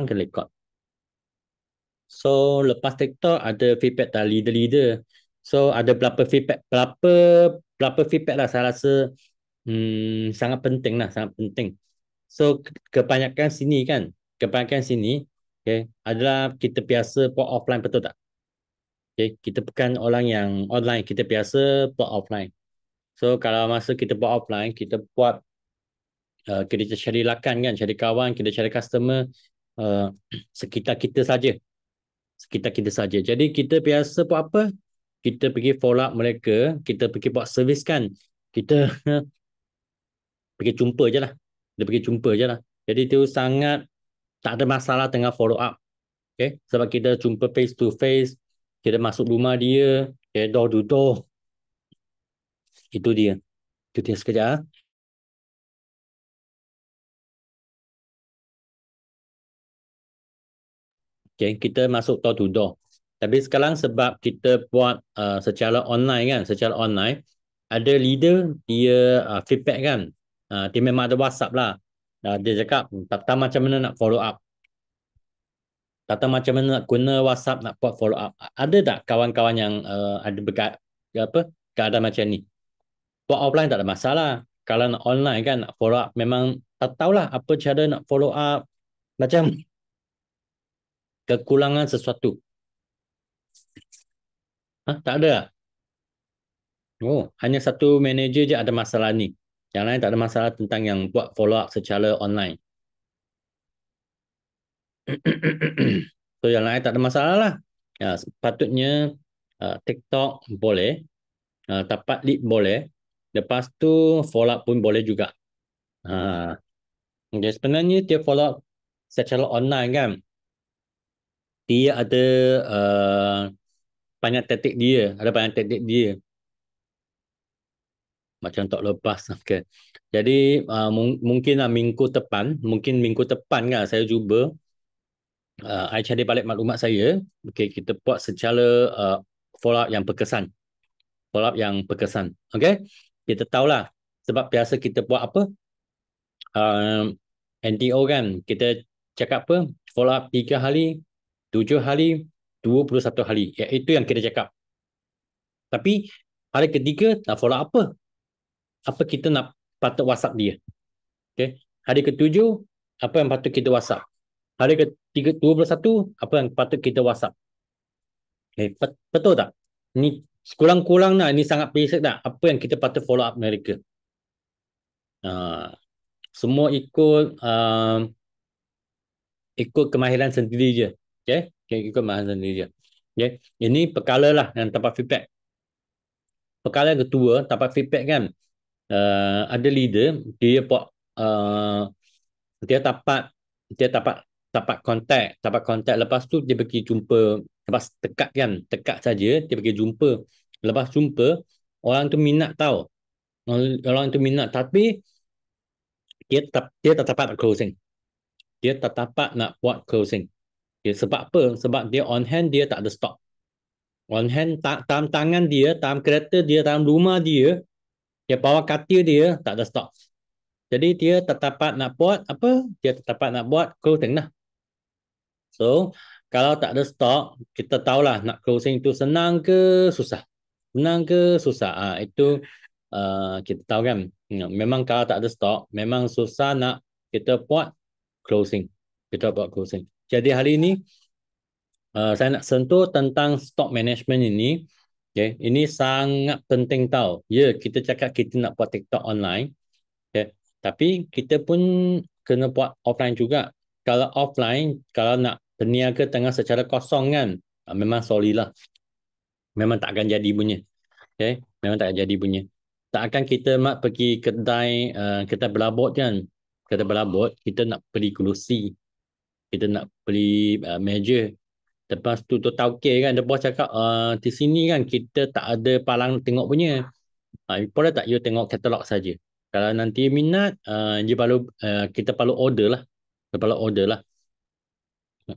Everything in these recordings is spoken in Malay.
ke record. So lepas TikTok ada feedback dari leader-leader. So ada berapa feedback lah saya rasa sangat penting lah, sangat penting. So kebanyakan sini okay, adalah kita biasa buat offline, betul tak? Okay, kita bukan orang yang online, kita biasa buat offline. So kalau masa kita buat offline, kita buat kita cari lakan kan, cari kawan, kita cari customer uh, sekitar kita saja, sekitar kita saja. Jadi kita biasa buat apa? Kita pergi follow up mereka, kita pergi buat servis kan, kita pergi jumpa je lah, kita pergi jumpa je lah. Jadi itu sangat tak ada masalah tengah follow up. Okay? Sebab kita jumpa face to face, kita masuk rumah dia, okay, door to door. Itu dia. Itu dia sekejap. Okay, kita masuk door to door. Tapi sekarang sebab kita buat secara online kan, secara online, ada leader dia feedback kan. Dia memang ada WhatsApp lah. Dia cakap, tak tahu macam mana nak follow up. Tak tahu macam mana nak guna WhatsApp nak buat follow up. Ada tak kawan-kawan yang ada keadaan macam ni? Buat offline tak ada masalah. Kalau nak online kan, nak follow up, memang tak tahulah apa cara nak follow up. Macam kekurangan sesuatu. Tak ada. Oh, hanya satu manager je ada masalah ni. Yang lain tak ada masalah tentang yang buat follow up secara online. So yang lain tak ada masalah lah. Sepatutnya TikTok boleh, tapak lead boleh. Lepas tu follow up pun boleh juga. Okay, sebenarnya dia follow up secara online kan. Dia ada banyak taktik dia, ada banyak taktik dia. Macam tak lepas. Okay. Jadi mungkin minggu depan kan saya cuba I cari balik maklumat saya. Okay, kita buat secara follow up yang berkesan. Follow up yang berkesan. Okay, kita tahulah sebab biasa kita buat apa NTO kan, kita cakap apa, follow up 3 hari, 7 hari, 21 hari. Ya, itu yang kita cakap. Tapi hari ketiga nak follow up apa? Apa kita nak patut WhatsApp dia? Okay. Hari ketujuh, apa yang patut kita WhatsApp? Hari ke 21, apa yang patut kita WhatsApp? Okay. Betul tak? Ni kurang-kurang lah, ni sangat basic tak? Apa yang kita patut follow up mereka? Semua ikut kemahiran sendiri je. Okay, ikut kemahiran sendiri je. Okay. Ini perkara lah yang dapat feedback. Perkara kedua, dapat feedback kan. Ada leader, uh, dia dapat dia dapat kontak, lepas tu dia pergi jumpa, lepas dekat kan, dekat saja dia pergi jumpa, lepas jumpa orang tu minat tahu, orang tu minat, tapi dia tak dapat nak closing, dia tak dapat nak buat closing. Sebab apa? Sebab dia on hand, dia tak ada stock on hand, dalam tangan dia, dalam kereta dia, dalam rumah dia, dia bawa katil dia tak ada stock. Jadi dia tak dapat nak buat apa, dia tak dapat nak buat closing lah. So, kalau tak ada stok, kita tahulah nak closing itu senang ke susah. Senang ke susah. Itu kita tahu kan. Memang kalau tak ada stok, memang susah nak kita buat closing. Kita buat closing. Jadi hari ini, saya nak sentuh tentang stock management ini. Okay. Ini sangat penting tahu. Ya, kita cakap kita nak buat TikTok online. Okay. Tapi kita pun kena buat offline juga. Kalau offline, kalau nak berniaga tengah secara kosong kan, memang sorry lah. Memang tak akan jadi punya. Okay? Memang tak akan jadi punya. Tak akan kita pergi kedai berabot kan. Kedai berabot, kita nak beli kerusi. Kita nak beli meja. Lepas tu tauke kan, dia bos cakap, di sini kan kita tak ada palang tengok punya. Boleh tak you tengok katalog saja. Kalau nanti minat, kita perlu order lah. Kita perlu order lah.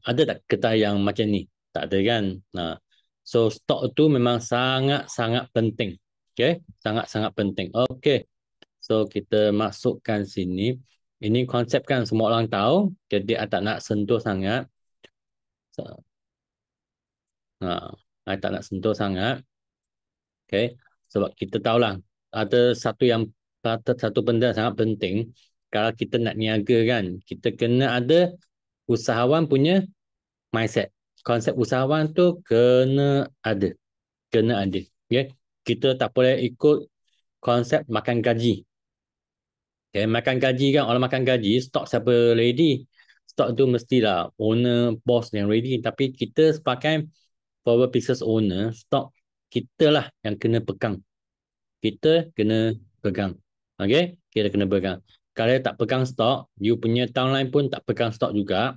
Ada tak kedai yang macam ni? Tak ada kan? So stok tu memang sangat-sangat penting. Okay? Sangat-sangat penting. Okay. So kita masukkan sini. Ini konsep kan semua orang tahu, jadi I tak nak sentuh sangat. I tak nak sentuh sangat. Okay. Sebab kita tahulah ada satu benda sangat penting. Kalau kita nak niaga kan, kita kena ada usahawan punya mindset. Konsep usahawan tu kena ada. Kena ada. Okay. Kita tak boleh ikut konsep makan gaji. Okay. Makan gaji kan, orang makan gaji, stok siapa ready. Stok tu mestilah owner, boss yang ready. Tapi kita sebagai forward business owner, stok kita lah yang kena pegang. Kita kena pegang. Okay? Kita kena pegang. Kalau tak pegang stok, you punya downline pun tak pegang stok juga.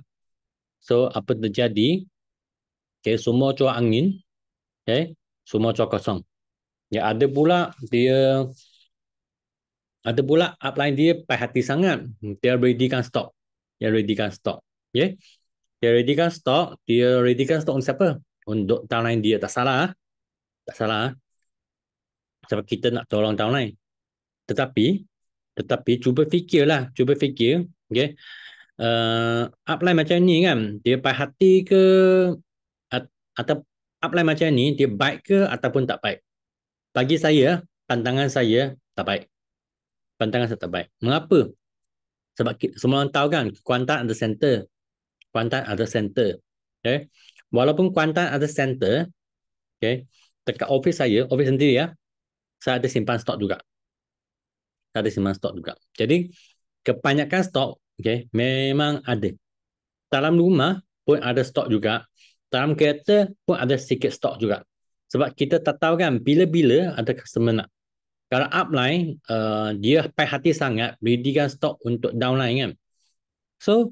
So, apa terjadi? Okay, semua cuaca angin. Okay? Semua cuaca kosong. Ya, ada pula upline dia baik hati sangat. Dia readykan stok. Dia readykan stok. Okay? Dia readykan stok. Dia readykan stok untuk siapa? Untuk downline dia. Tak salah. Tak salah. Sebab kita nak tolong downline. Tetapi cuba fikirlah. Cuba fikir. Okay? Upline macam ni kan, dia baik hati ke atau upline macam ni dia baik ke ataupun tak baik? Bagi saya, pandangan saya tak baik. Pandangan saya tak baik. Mengapa? Sebab semua orang tahu kan, Kuantan ada center. Kuantan ada center. Okay? Walaupun Kuantan ada center, okay, dekat office saya, office sendiri ya, saya ada simpan stok juga. Saya ada simpan stok juga. Jadi, kebanyakan stok, okay, memang ada. Dalam rumah pun ada stok juga. Dalam kereta pun ada sikit stok juga. Sebab kita tak tahu kan bila-bila ada customer nak. Kalau upline, dia baik hati sangat readykan stok untuk downline kan. So,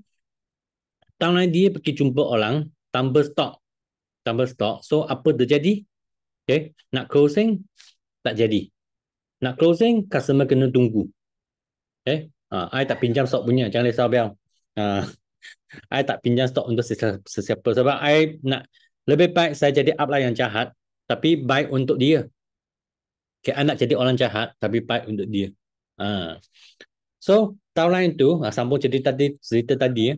downline dia pergi jumpa orang, tambah stok. Tambah stok. So, apa terjadi? Okay. Nak closing, tak jadi. Nak closing, customer kena tunggu. Okay. I tak pinjam stok punya. Jangan risau, Bial. I tak pinjam stok untuk sesiapa. Sebab I nak lebih baik saya jadi upline yang jahat, tapi baik untuk dia. Okay, I nak jadi orang jahat, tapi baik untuk dia. So, downline tu, sambung cerita tadi.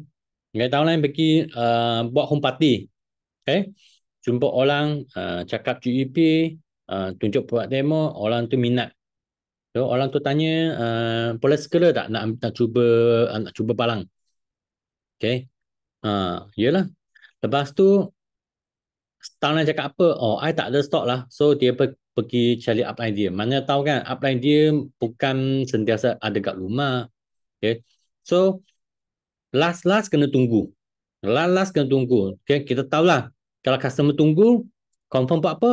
Okay, downline pergi buat home party. Okay, jumpa orang, cakap GEP, tunjuk buat demo, orang tu minat. So, orang tu tanya, boleh sekala tak nak cuba palang? Okay, yelah. Lepas tu, downline cakap apa? Oh, I tak ada stok lah. So, dia pergi cari upline dia. Mana tahu kan, upline dia bukan sentiasa ada kat rumah. Okay. So, last kena tunggu. Last kena tunggu. Okay. Kita tahulah, kalau customer tunggu, confirm buat apa?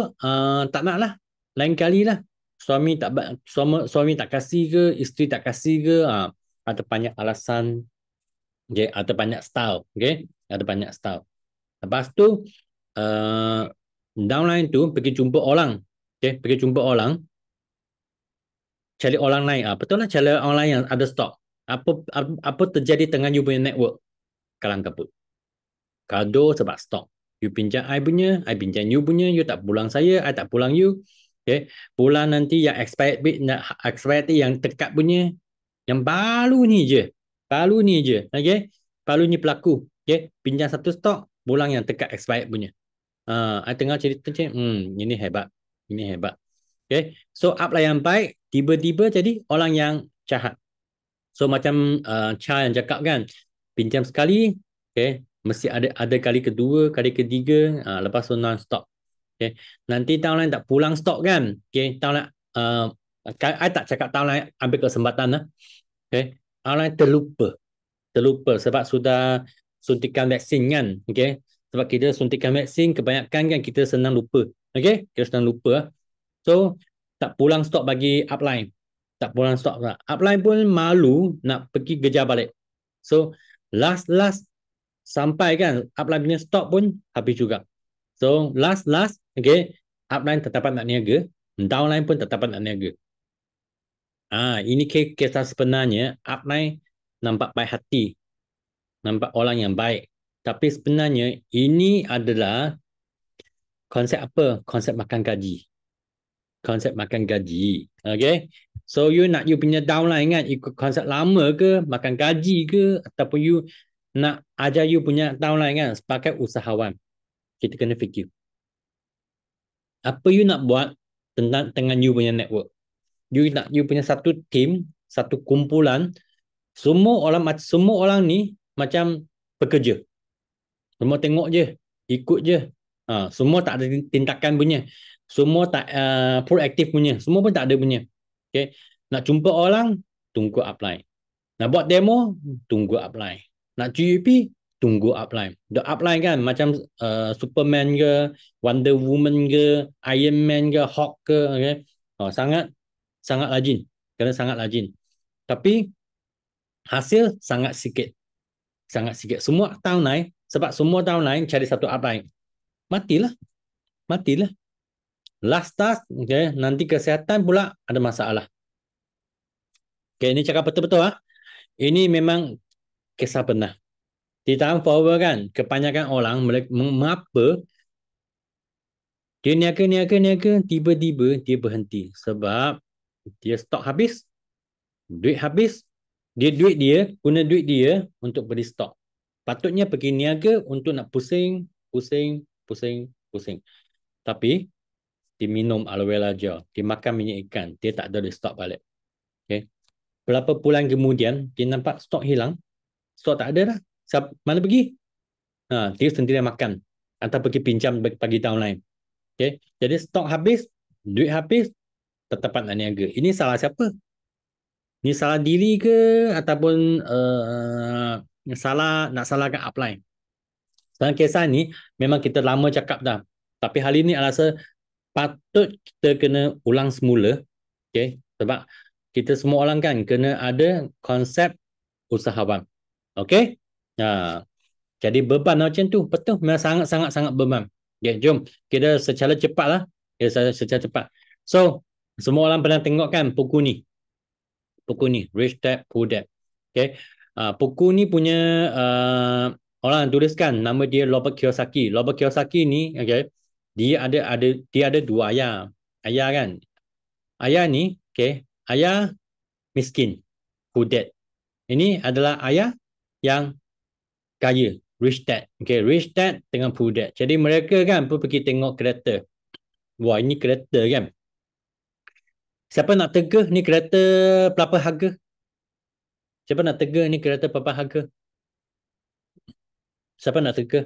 Tak nak lah. Lain kali lah. Suami tak kasih ke, isteri tak kasih ke, ada banyak alasan. Okay. Ada banyak style. Okay. Ada banyak style. Lepas tu, downline tu pergi jumpa orang. Okay, pergi jumpa orang, cari orang lain. Betul lah, cari orang lain yang ada stok. Apa terjadi dengan you punya network? Kalang kabut. Kado sebab stok. You pinjam I punya, I pinjam you punya, you tak pulang saya, I tak pulang you. Okay, pulang nanti yang expired yang dekat punya, yang baru ni je. Baru ni je. Okay, baru ni pelaku. Okay, pinjam satu stok, pulang yang dekat expired punya. I tengah cerita macam, ini hebat. Ini hebat. Okay. So, upline yang baik, tiba-tiba jadi orang yang jahat. So, macam Cha yang cakap kan, pinjam sekali, okay, mesti ada kali kedua, kali ketiga, lepas tu non-stop. Okay. Nanti tahun lain tak pulang stok kan. Okay. Tahun lain, I tak cakap tahun lain ambil kesempatan lah. Okay. Tahun lain terlupa sebab sudah suntikan vaksin kan. Okay. Sebab kita suntikan vaksin, kebanyakan kan kita senang lupa. Okay. Kita senang lupa. So, tak pulang stok bagi upline. Tak pulang stok. Upline pun malu nak pergi kejar balik. So, last sampai kan upline punya stok pun habis juga. So, last okay, upline tetapan nak niaga, downline pun tetapan nak niaga. Ini kisah sebenarnya upline nampak baik hati. Nampak orang yang baik. Tapi sebenarnya ini adalah konsep apa? Konsep makan gaji. konsep makan gaji. Okay. So you nak you punya downline kan ikut konsep lama ke, makan gaji ke, ataupun you nak ajar you punya downline kan sebagai usahawan. Kita kena fikir. Apa you nak buat tentang dengan you punya network. You nak you punya satu team, satu kumpulan, semua orang ni macam pekerja. Semua tengok je, ikut je. Semua tak ada tindakan punya. Semua tak proaktif punya. Semua pun tak ada punya. Okay. Nak jumpa orang, tunggu apply. Nak buat demo, tunggu apply. Nak GUP, tunggu apply. The apply kan macam Superman ke, Wonder Woman ke, Iron Man ke, Hulk ke. Okay. Sangat rajin. Kena sangat rajin. Tapi hasil sangat sikit. Sangat sikit. Semua tahun lain, sebab semua tahun lain cari satu apply. Matilah. Last task, okay, nanti kesihatan pula ada masalah. Okay, ini cakap betul-betul. Ini memang kisah benar. Di tahun forward kan, kebanyakan orang mengapa dia niaga, tiba-tiba dia berhenti. Sebab dia stok habis, duit habis, guna duit dia untuk beli stok. Patutnya pergi niaga untuk nak pusing. Tapi dia minum aloe vera gel, dia makan minyak ikan, dia tak ada stok balik. Okay. Berapa bulan kemudian dia nampak stok hilang, stok tak ada dah. Mana pergi? Dia sendiri makan atau pergi pinjam bagi tahun lain. Okay. Jadi stok habis, duit habis, tetap nak niaga. Ini salah siapa? Ini salah diri ke ataupun nak salahkan upline? Dalam kisah ni memang kita lama cakap dah. Tapi hal ini rasa patut kita kena ulang semula. Okay? Sebab kita semua orang kan kena ada konsep usahawan. Okay? Jadi beban macam tu. Betul. Memang sangat beban. Okay, jom. Kita secara cepat lah. Secara cepat. So, semua orang pernah tengok kan buku ni. Rich Dad, Poor Dad. Okay? Buku ni punya orang tuliskan nama dia Robert Kiyosaki. Robert Kiyosaki ni, okay, dia ada dua ayah. Ayah kan. Ayah ni, okay, ayah miskin, Poor Dad. Ini adalah ayah yang kaya, Rich Dad. Okay, Rich Dad dengan Poor Dad. Jadi mereka kan pun pergi tengok kereta. Wah, ini kereta kan. Siapa nak tega ni kereta berapa harga? Siapa nak tega ni kereta berapa harga? Siapa nak tega?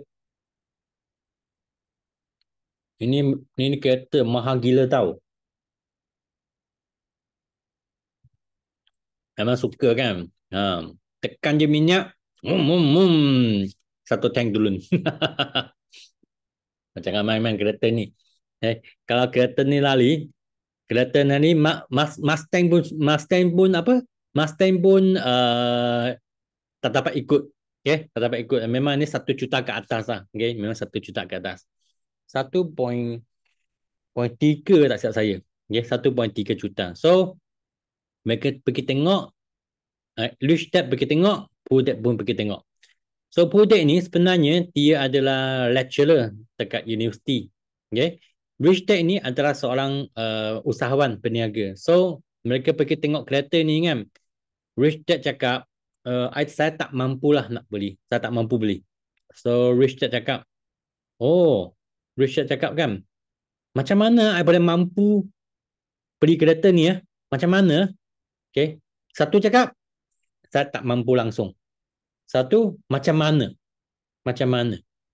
Ini kereta mahal gila tau. Memang suka kan? Tekan je minyak, satu tank dulu. Macam main-main kereta ni. Kalau kereta ni lali, kereta ni Mustang pun apa? Mustang pun tak dapat ikut. Okay? Tak dapat ikut. Memang ni 1 juta ke atas lah. Okay? Memang 1 juta ke atas. 1.3 tak silap saya. Okay? 1.3 juta. So, mereka pergi tengok, Rich Dad pergi tengok, Poor Dad pun pergi tengok. So, Poor Dad ni sebenarnya dia adalah lecturer dekat universiti. Okay? Rich Dad ni adalah seorang usahawan peniaga. So, mereka pergi tengok kereta ni kan. Rich Dad cakap, saya tak mampulah nak beli. Saya tak mampu beli. So, Rich Dad cakap, Rich Dad cakap kan, macam mana saya boleh mampu beli kereta ni ya? Macam mana? Okay. Satu cakap, saya tak mampu langsung. Satu, macam mana?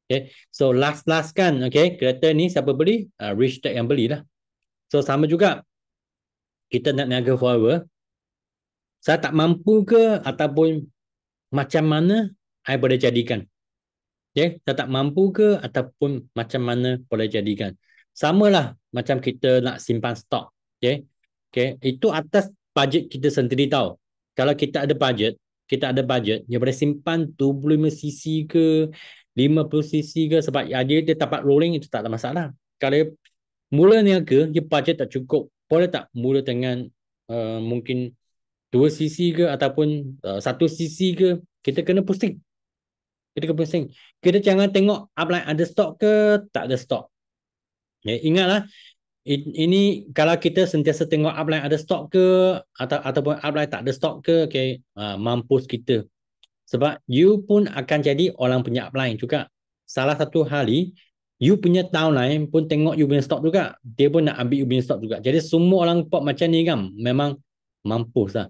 Okay. So, last kan, okay, kereta ni siapa beli? Rich Dad yang belilah. So, sama juga. Kita nak niaga forever. Saya tak mampu ke ataupun macam mana saya boleh jadikan? Okay. Saya tak mampu ke ataupun macam mana boleh jadikan? Samalah macam kita nak simpan stok. Okay. Okay. Itu atas bajet kita sendiri tahu. Kalau kita ada bajet, dia boleh simpan 25cc ke 50cc ke sebab dia dapat rolling itu tak ada masalah. Kalau mula niaga, dia bajet tak cukup, boleh tak mula dengan mungkin 2cc ke ataupun 1cc ke, kita kena pusing. Kita jangan tengok upline ada stok ke tak ada stok. Ingatlah, ini kalau kita sentiasa tengok upline ada stok ke ataupun upline tak ada stok ke, okay, mampus kita. Sebab you pun akan jadi orang punya upline juga. Salah satu hari, you punya downline pun tengok you punya stok juga. Dia pun nak ambil you punya stok juga. Jadi semua orang pop macam ni kan, memang mampus lah.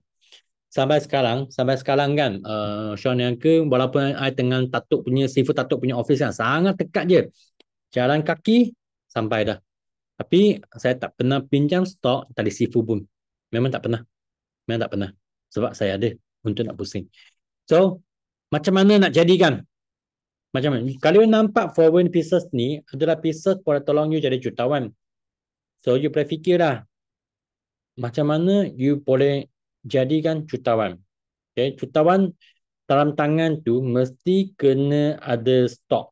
Sampai sekarang kan, Sean yang ke, walaupun I tengah seafood tatuk punya office kan, sangat dekat je. Jalan kaki, sampai dah. Tapi saya tak pernah pinjam stok tali seafood pun. Memang tak pernah. Memang tak pernah. Sebab saya ada untuk nak pusing. So, macam mana nak jadikan? Macam mana? Kalau you nampak foreign pieces ni adalah pieces boleh tolong you jadi jutawan. So, you boleh fikirlah macam mana you boleh jadikan jutawan. Okay? Jutawan dalam tangan tu mesti kena ada stok.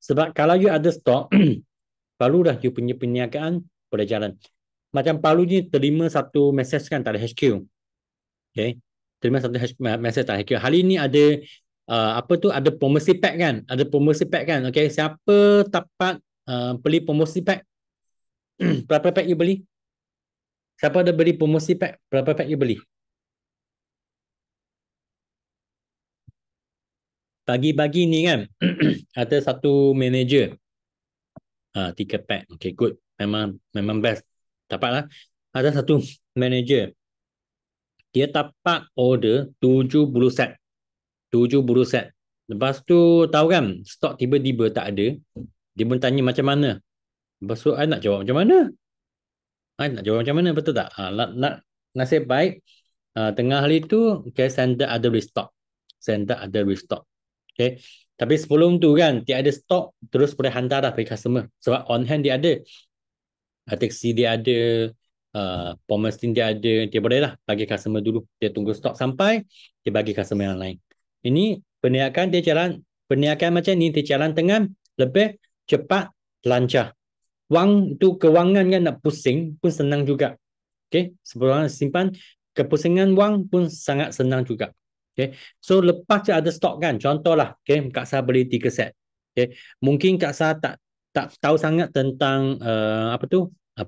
Sebab kalau you ada stok, barulah you punya perniagaan boleh jalan. Macam Palu ni terima satu message kan dari HQ. Okay. Terima satu message dari HQ. Hari ni ada ada promosi pack kan? Ada promosi pack kan? Okay. Siapa dapat beli promosi pack? Berapa pack you beli? Siapa ada beli promosi pack? Berapa pack you beli? Pagi-pagi ni kan ada satu manager 3 pack. Okay, good. Memang best. Dapatlah. Ada satu manager. Dia dapat order 70 set. 70 set. Lepas tu tahu kan, stok tiba-tiba tak ada. Dia pun tanya macam mana. Lepas tu I nak jawab macam mana? Betul tak? Nasib baik. Tengah hari tu, okay, sender ada restock. Okay. Tapi sebelum tu kan, tiada stok, terus boleh hantar dah bagi customer. Sebab on hand dia ada. Taxi dia ada, Pomestin dia ada, dia boleh lah bagi customer dulu. Dia tunggu stok sampai, dia bagi customer yang lain. Ini perniagaan macam ni dia jalan dengan lebih cepat, lancar. Kewangan kan nak pusing pun senang juga. Okay, sebelum simpan, kepusingan wang pun sangat senang juga. Okay, so lepas je ada stok kan, contohlah, okay, Kak Sah beli 3 set. Okay, mungkin Kak Sah tak tahu sangat tentang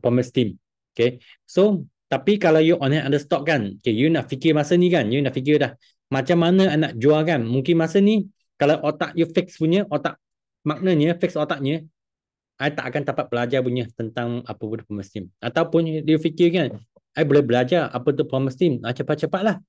Promise Team. Okay, so tapi kalau you on hand ada stok kan, okay, you nak fikir masa ni kan, you nak fikir dah macam mana nak jual kan. Mungkin masa ni kalau otak you fix punya, maknanya fix otaknya, I tak akan dapat belajar punya tentang apa tu Promise Team. Ataupun dia fikir kan, I boleh belajar apa tu Promise Team, cepat-cepatlah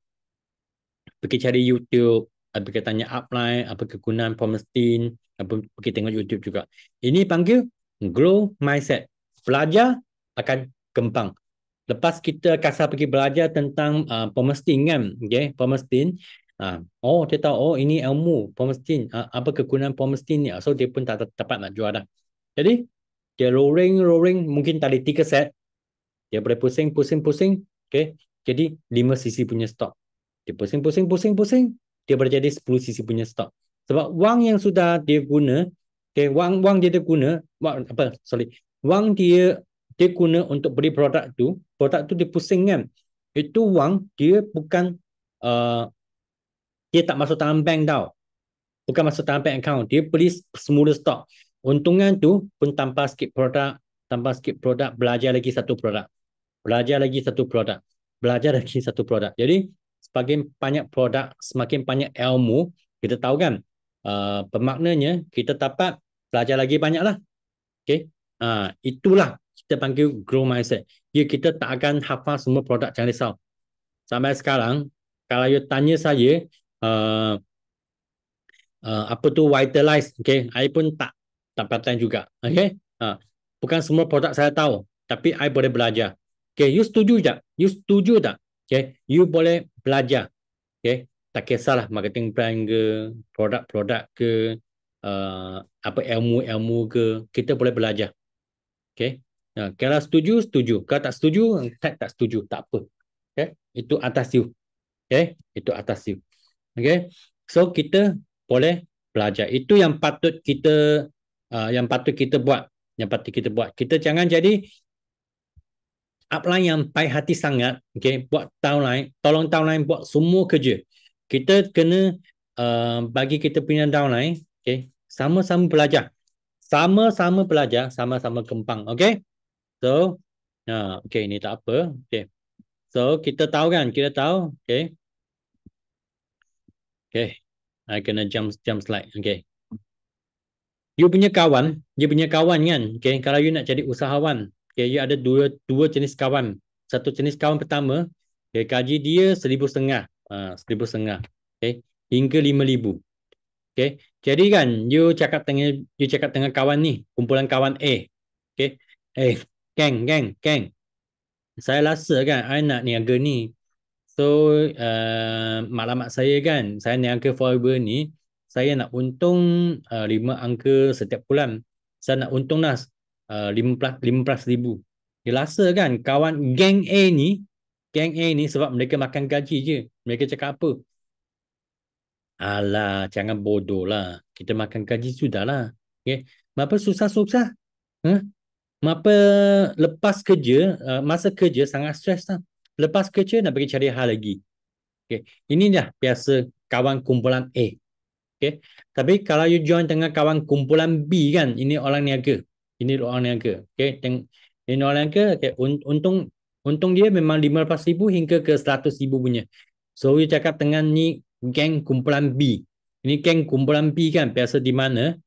pergi cari YouTube, pergi tanya upline apa kegunaan Promise Team, pergi tengok YouTube juga. Ini panggil grow mindset. Belajar akan kembang. Lepas kita kasar pergi belajar tentang Promise Team kan, okay, Promise Team, dia tahu, ini ilmu Promise Team, apa kegunaan Promise Team ni. So dia pun tak dapat nak jual dah. Jadi dia roaring, mungkin tadi 3 set, dia boleh pusing, okay. Jadi 5 sisi punya stok. Dia pusing, dia boleh jadi 10 sisi punya stok. Sebab wang yang sudah dia guna, okay, wang dia guna, wang dia guna untuk beli produk tu dia pusing kan. Itu wang dia bukan, dia tak masuk dalam bank tau. Bukan masuk dalam bank account. Dia beli semula stok. Untungan tu pun tanpa skip produk, belajar lagi satu produk. Jadi semakin banyak produk, semakin banyak ilmu, kita tahu kan, bermaknanya kita dapat belajar lagi banyak lah. Okay? Itulah kita panggil grow mindset. Kita tak akan hafal semua produk, jangan risau. Sampai sekarang, kalau you tanya saya, apa tu Vitalize, okay, I pun tak pandai juga. Okay? Bukan semua produk saya tahu, tapi I boleh belajar. Okay, you setuju tak? Okay, you boleh belajar. Okay, tak kisahlah marketing plan ke, produk ke, apa ilmu ke, kita boleh belajar. Okay, kalau setuju. Kalau tak setuju, tak setuju, tak apa. Okay, itu atas you. Okay, itu atas you. Okay, so kita boleh belajar. Itu yang patut kita buat. Kita jangan jadi upline yang baik hati sangat. Okay, buat tolong downline buat semua kerja. Kita kena bagi kita punya downline, okay, sama-sama belajar, sama-sama kembang. Okay, so Okay, ni tak apa. Okay. So, kita tahu kan? Kita tahu. Okay. Okay. I kena jump slide. Okay. You punya kawan, dia punya kawan kan? Okay. Kalau you nak jadi usahawan, okay, you ada dua jenis kawan. Satu jenis kawan pertama, okay, gaji dia 1,500. 1,500. Okay. Hingga 5,000. Okay. Jadi kan, you cakap dengan kawan ni, kumpulan kawan A. Okay. Geng. Saya rasa kan, I nak niaga ni. So, maklumat saya kan, saya niaga forever ni, saya nak untung 5 angka setiap bulan. Saya nak untung lah 15 ribu. Dia rasa kan, geng A ni sebab mereka makan gaji je. Mereka cakap apa? Alah, jangan bodoh lah. Kita makan gaji sudahlah. Okay. Kenapa susah-susah? Huh? Kenapa lepas kerja, masa kerja sangat stres lah. Lepas kerja nak pergi cari hal lagi. Okay. Ini dah biasa kawan kumpulan A. Okay. Tapi kalau you join dengan kawan kumpulan B kan, ini orang niaga. Ini orang niaga. Okay. Ini orang niaga, okay. Untung dia memang 15,000 hingga ke 100,000 punya. So, you cakap dengan ni geng kumpulan B. Ini geng kumpulan B kan, biasa di mana?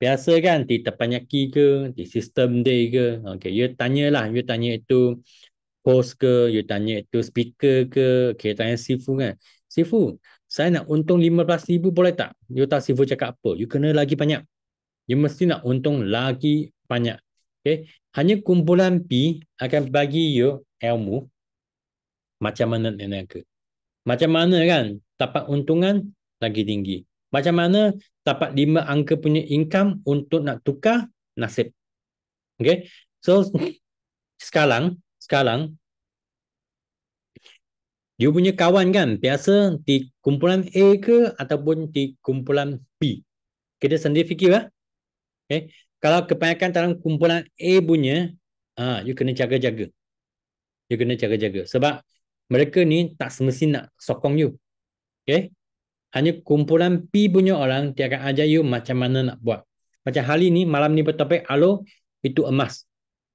Biasa kan di Teppanyaki ke, di System Day ke. Okay, you tanyalah, you tanya itu host ke, you tanya itu speaker ke, okay, tanya Sifu kan. Sifu, saya nak untung 15,000 boleh tak? You tahu Sifu cakap apa? You kena lagi banyak. You mesti nak untung lagi banyak. Okay, hanya kumpulan B akan bagi you ilmu macam mana niaga. Macam mana kan dapat untungan lagi tinggi. Macam mana dapat 5 angka punya income untuk nak tukar nasib. Okay. So, sekarang, you punya kawan kan, biasa di kumpulan A ke ataupun di kumpulan B. Kita sendiri fikir lah. Okay. Kalau kebanyakan dalam kumpulan A punya, you kena jaga-jaga. You kena jaga-jaga. Sebab mereka ni tak semestinya nak sokong you. Okay. Hanya kumpulan P punya orang, dia akan ajar you macam mana nak buat. Macam hari ni, malam ni bertopik, alo, itu emas.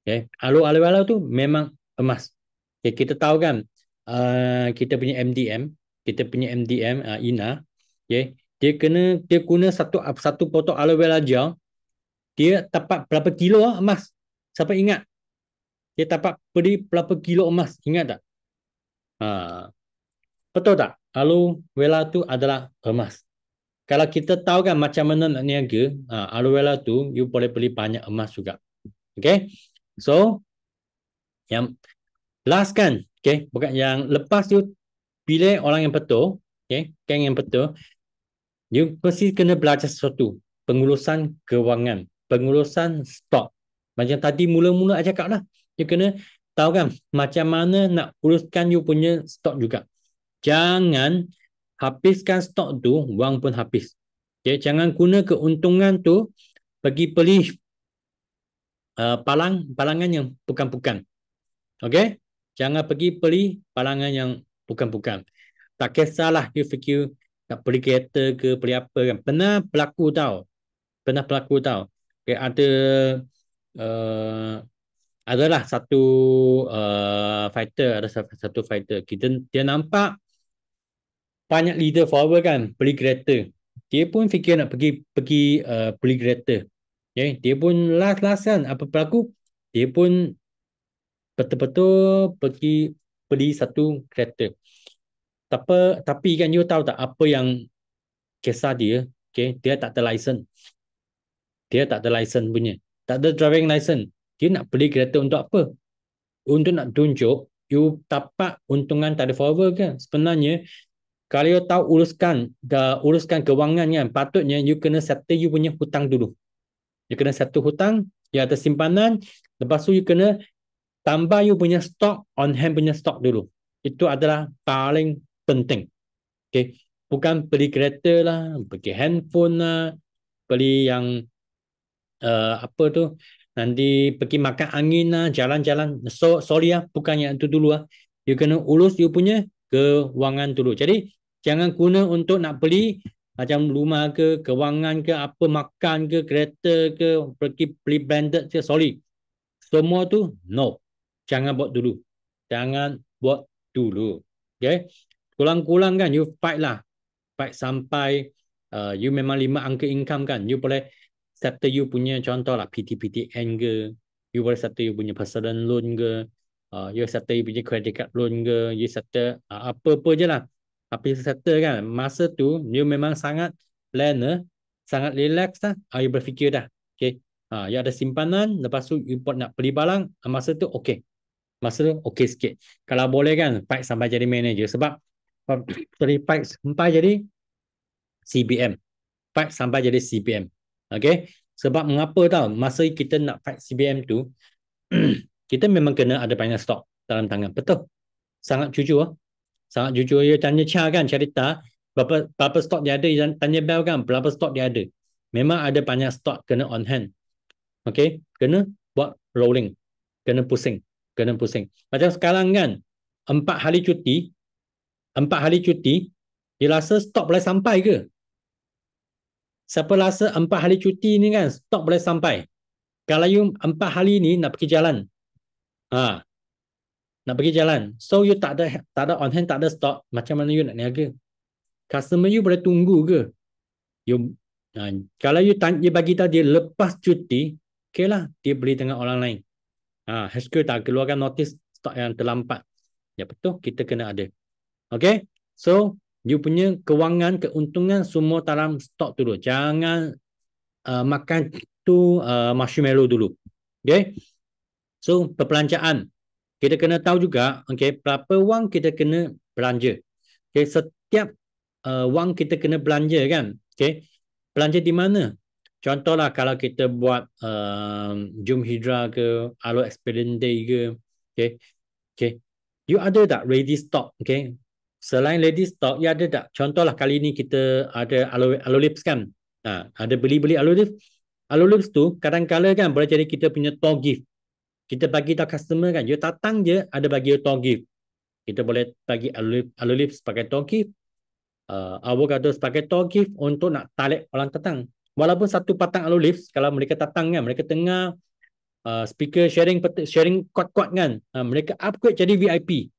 Okay. Alo tu memang emas. Okay. Kita tahu kan, kita punya MDM, Ina, okay. Dia guna satu potong aloe vera gel, dia dapat berapa kilo emas. Siapa ingat? Dia dapat beli berapa kilo emas. Ingat tak? Betul tak? Aloe vera tu adalah emas. Kalau kita tahu kan macam mana nak niaga, aloe vera tu, you boleh beli banyak emas juga. Okay? So, yang last kan, okay? Bukan yang lepas you pilih orang yang betul, okay? Geng yang betul, you mesti kena belajar sesuatu. Pengurusan kewangan, pengurusan stok. Macam tadi mula-mula saya cakap lah, you kena tahu kan macam mana nak uruskan you punya stok juga. Jangan habiskan stok tu, wang pun habis. Okay, jangan guna keuntungan tu pergi beli palangan yang bukan-bukan. Okay? Jangan pergi beli palangan yang bukan-bukan. Tak kisahlah you fikir nak beli kereta ke, beli apa kan. Pernah berlaku tau. Okay, adalah satu fighter, dia nampak banyak leader follower kan beli kereta. Dia pun fikir nak pergi beli kereta. Okay. Dia pun last kan apa berlaku? Dia pun betul-betul pergi beli satu kereta. Tapi kan you tahu tak apa yang kisah dia? Okay. Dia tak ada license. Punya. Tak ada driving license. Dia nak beli kereta untuk apa? Untuk nak tunjuk you dapat untungan tak ada follower kan? Sebenarnya kalau you tahu uruskan kewangan kan, patutnya you kena settle you punya hutang dulu. You kena settle hutang, you ada simpanan, lepas tu you kena tambah you punya stok, on hand punya stok dulu. Itu adalah paling penting. Okay. Bukan beli kereta lah, beli handphone lah, beli yang apa tu, nanti pergi makan angin lah, jalan-jalan. Sorry lah, bukan yang itu dulu lah. You kena urus you punya kewangan dulu. Jadi, jangan guna untuk nak beli macam rumah ke, kewangan ke, apa makan ke, kereta ke, pergi beli branded ke. Sorry. Semua tu, no. Jangan buat dulu. Jangan buat dulu. Okay? Kurang-kurang kan, you fight lah. Fight sampai you memang 5 angka income kan. You boleh settle you punya contoh lah PTPTN ke. You boleh settle you punya personal loan ke. You settle you punya credit card loan ke. You settle apa-apa je lah. Apa you settle kan. Masa tu, you memang sangat learner, sangat relax lah. You berfikir dah. Okay. You ada simpanan, lepas tu you nak beli barang, masa tu okay. Masa tu okey sikit. Kalau boleh kan, fight sampai jadi manager. Sebab fight sampai jadi CBM. Fight sampai jadi CBM. Okay? Sebab mengapa tahu? Masa kita nak fight CBM tu, kita memang kena ada banyak stok dalam tangan. Betul? Sangat jujur. Sangat jujur. Ya, tanya Cha kan, cerita. Berapa stok dia ada. Tanya Bell kan, berapa stok dia ada. Memang ada banyak stok kena on hand. Okay? Kena buat rolling. Kena pusing. Kena pusing. Macam sekarang kan, 4 hari cuti, 4 hari cuti, dia rasa stok boleh sampai ke? Siapa rasa 4 hari cuti ni kan, stok boleh sampai? Kalau you 4 hari ni nak pergi jalan, nak pergi jalan, so you tak ada on hand, tak ada stok, macam mana you nak niaga? Customer you boleh tunggu ke? You, kalau you bagi tahu dia lepas cuti, okay lah, dia beli dengan orang lain. HQ tak keluarkan notis stok yang terlambat. Ya betul, kita kena ada. Okay, so you punya kewangan, keuntungan semua dalam stok dulu. Jangan makan tu marshmallow dulu. Okay, so perbelanjaan. Kita kena tahu juga, okay, berapa wang kita kena belanja. Okay, setiap wang kita kena belanja kan. Okay, belanja di mana? Contohlah kalau kita buat Jom Hydra ke, Alo Experience Day ke. Okay, okay. You ada tak ready stock? Okay. Selain ready stock, you ada tak? Contohlah kali ni kita ada Alo Lips kan. Ada beli-beli Alo Lips. Alo Lips tu kadang-kadang kan boleh jadi kita punya tour gift. Kita bagi tahu customer kan, you datang je ada bagi tour gift. Kita boleh bagi Alo Lips sebagai tour gift. Avocado sebagai tour gift untuk nak tarik orang datang. Walaupun satu patang Alo Lips, kalau mereka datang kan, mereka tengah speaker sharing kuat-kuat kan, mereka upgrade jadi VIP.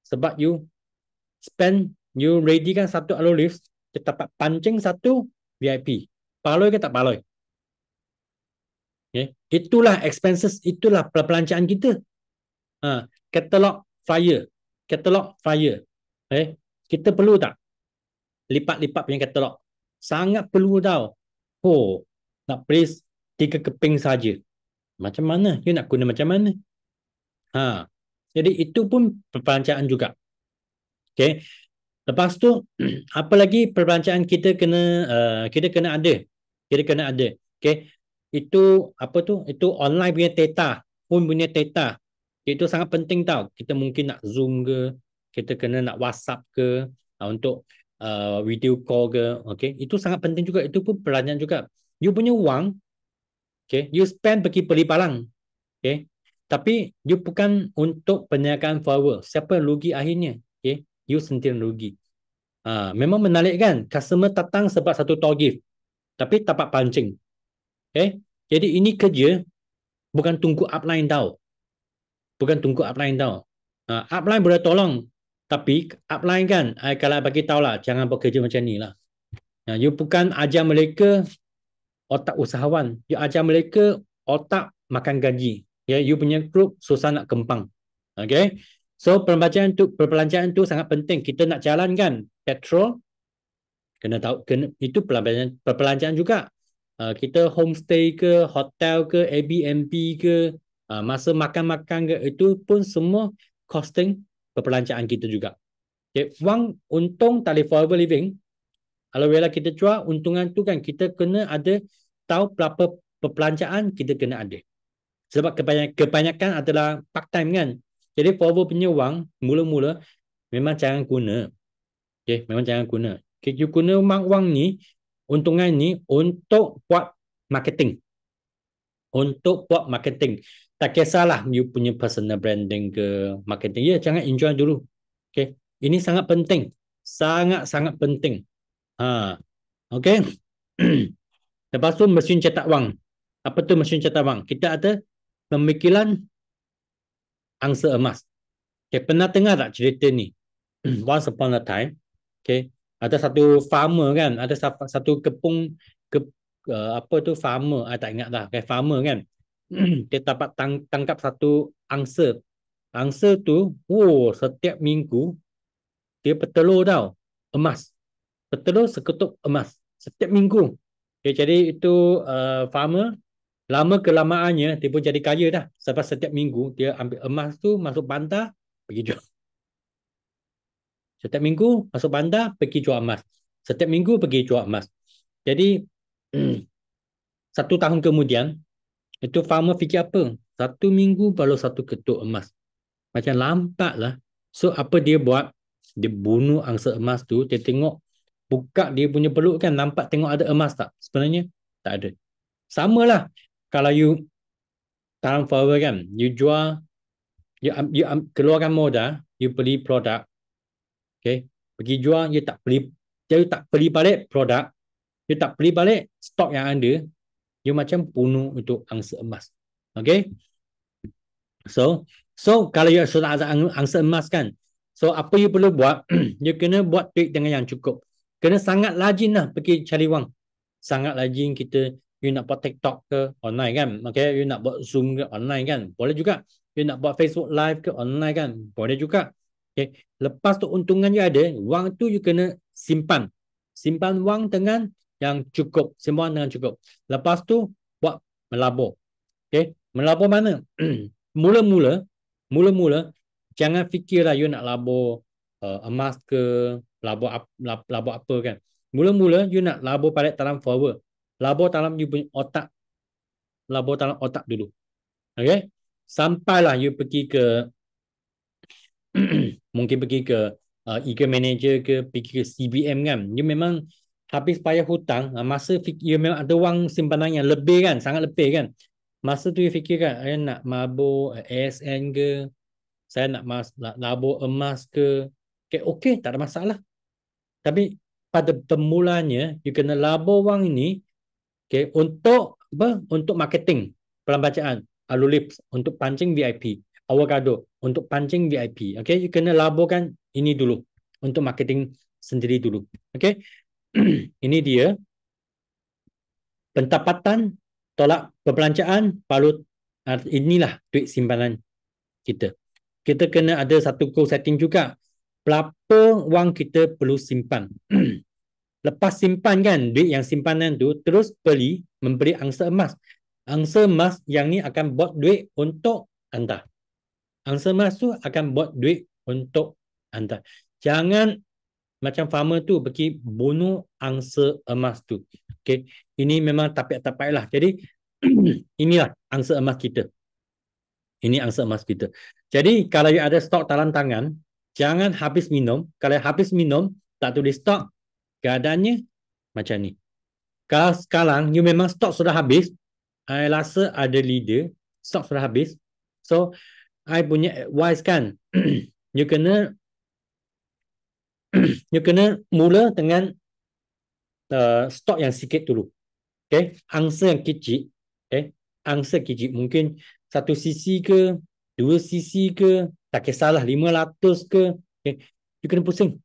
Sebab you ready kan satu Alo Lips, kita dapat pancing satu VIP. Paloi ke tak paloi? Okay. Itulah expenses, itulah perbelanjaan kita. Katalog flyer. Okay. Kita perlu tak lipat-lipat punya katalog? Sangat perlu tau. Nak press 3 keping saja. Macam mana? You nak guna macam mana? Jadi itu pun perbelanjaan juga. Okay. Lepas tu apa lagi perbelanjaan kita kena ada. Okay. Itu apa tu? Itu online punya data, phone punya data. Itu sangat penting tau. Kita mungkin nak Zoom ke, kita kena nak WhatsApp ke untuk video call ke. Okay. Itu sangat penting juga. Itu pun perbelanjaan juga. You punya wang, okay, you spend pergi beli barang. Okay. Tapi you bukan untuk perniagaan forward. Siapa rugi akhirnya? Okay. You sendiri rugi. Memang menarik kan? Customer datang sebab satu tour gift. Tapi dapat pancing. Okay. Jadi ini kerja bukan tunggu upline tau. Upline boleh tolong. Tapi upline kan, kalau bagi tahu lah, jangan bekerja macam ni lah. You bukan ajar mereka otak usahawan. You ajar mereka otak makan gaji. You punya grup susah nak kembang. Okay. So perbelanjaan tu sangat penting. Kita nak jalan kan, petrol, kena tahu, itu perbelanjaan juga. Kita homestay ke, hotel ke, Airbnb ke, masa makan-makan ke, itu pun semua costing perbelanjaan kita juga. Okay. Wang untung tali forever living, kalau bila kita jual untungan tu kan, kita kena ada tahu berapa perbelanjaan kita kena ada. Sebab kebanyakan adalah part time kan. Jadi forever punya wang mula-mula memang jangan guna. Okay, memang jangan guna. Okay, you guna wang ni, untungan ni untuk buat marketing. Tak kisahlah you punya personal branding ke marketing. Ya, jangan enjoy dulu. Okay, ini sangat penting. Sangat-sangat penting. Okay. Lepas tu mesin cetak wang. Apa tu mesin cetak wang? Kita ada pemikiran angsa emas. Okay, pernah dengar tak cerita ni? Once upon a time, okay, ada satu farmer kan, ada satu kepung ke, apa tu farmer, tak ingat dah, kayak farmer kan. Dia dapat tangkap satu angsa. Angsa tu, setiap minggu dia bertelur tau, emas. Bertelur seketul emas setiap minggu. Okay, jadi itu farmer, lama kelamaannya dia pun jadi kaya dah. Sebab setiap minggu dia ambil emas tu masuk bandar, pergi jual. Setiap minggu masuk bandar, pergi jual emas. Setiap minggu pergi jual emas. Jadi, 1 tahun kemudian, itu farmer fikir apa? 1 minggu baru satu ketuk emas. Macam lambat lah. So, apa dia buat? Dia bunuh angsa emas tu, dia tengok, buka dia punya peluk kan, nampak tengok ada emas tak? Sebenarnya, tak ada. Sama lah. Kalau you tanam flower kan, you jual, you keluarkan modal, you beli produk, okay, pergi jual, you tak beli balik produk, you tak beli balik stok yang ada, you macam bunuh untuk angsa emas. Okay, so kalau you sudah ada angsa emas kan, so apa you perlu buat? You kena buat duit dengan yang cukup. Kena sangat rajin lah pergi cari wang. Sangat rajin kita, you nak buat TikTok ke online kan, okay, you nak buat Zoom ke online kan, boleh juga. You nak buat Facebook Live ke online kan, boleh juga. Okay, lepas tu untungan you ada, wang tu you kena simpan. Simpan wang dengan yang cukup, simpan dengan cukup. Lepas tu buat melabur. Okay, melabur mana? Mula-mula jangan fikirlah you nak labur emas ke, labur apa kan. Mula-mula you nak labur pada dalam forward. Labur dalam you punya otak. Labur dalam otak dulu. Okay? Sampailah you pergi ke mungkin pergi ke e-manager ke, pergi ke CBM kan. You memang habis payah hutang, masa you memang ada wang simpanan yang lebih kan, sangat lebih kan. Masa tu you fikir kan, saya nak mabur ASN ke, saya nak labur emas ke. Okay, tak ada masalah. Tapi pada permulanya, you kena labur wang ini, okay, untuk apa? Untuk marketing, perlambacaan, Alulips untuk pancing VIP, Avocado untuk pancing VIP. Okay, you kena laburkan ini dulu untuk marketing sendiri dulu. Okay, ini dia pendapatan tolak perbelanjaan, baru inilah duit simpanan kita. Kita kena ada satu goal setting juga. Berapa wang kita perlu simpan. Lepas simpan kan, duit yang simpanan tu, terus membeli angsa emas. Angsa emas yang ni akan buat duit untuk anda. Angsa emas tu akan buat duit untuk anda. Jangan macam farmer tu pergi bunuh angsa emas tu. Okay, ini memang tapak-tapak lah. Jadi, inilah angsa emas kita. Ini angsa emas kita. Jadi, kalau you ada stok dalam tangan, jangan habis minum. Kalau habis minum, tak tulis stok, keadaannya macam ni. Kalau sekarang, you memang stok sudah habis, I rasa ada leader, stok sudah habis. So, I punya advice kan, you kena mula dengan stok yang sikit dulu. Okay, angsa yang kecil. Okay, angsa kecil. Mungkin 1 cc ke, 2 cc ke, tak kisahlah 500 ke. Okay, you kena pusing.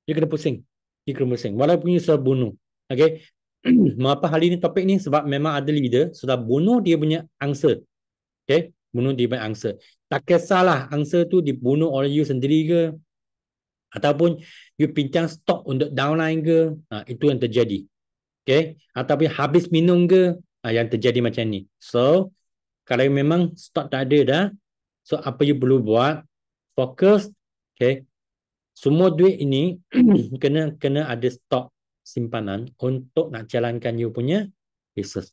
You kena pusing. You kena pusing. Walaupun you sudah bunuh. Okay, mengapa hari ini topik ni? Sebab memang ada leader sudah bunuh dia punya angsa. Okay, bunuh dia punya angsa. Tak kisahlah angsa tu dibunuh oleh you sendiri ke, ataupun you pincang stok untuk downline ke, itu yang terjadi. Okay, ataupun habis minum ke, yang terjadi macam ni. So, kalau memang stok tak ada dah, so apa you perlu buat? Fokus. Okay, semua duit ini kena ada stok simpanan untuk nak jalankan you punya business.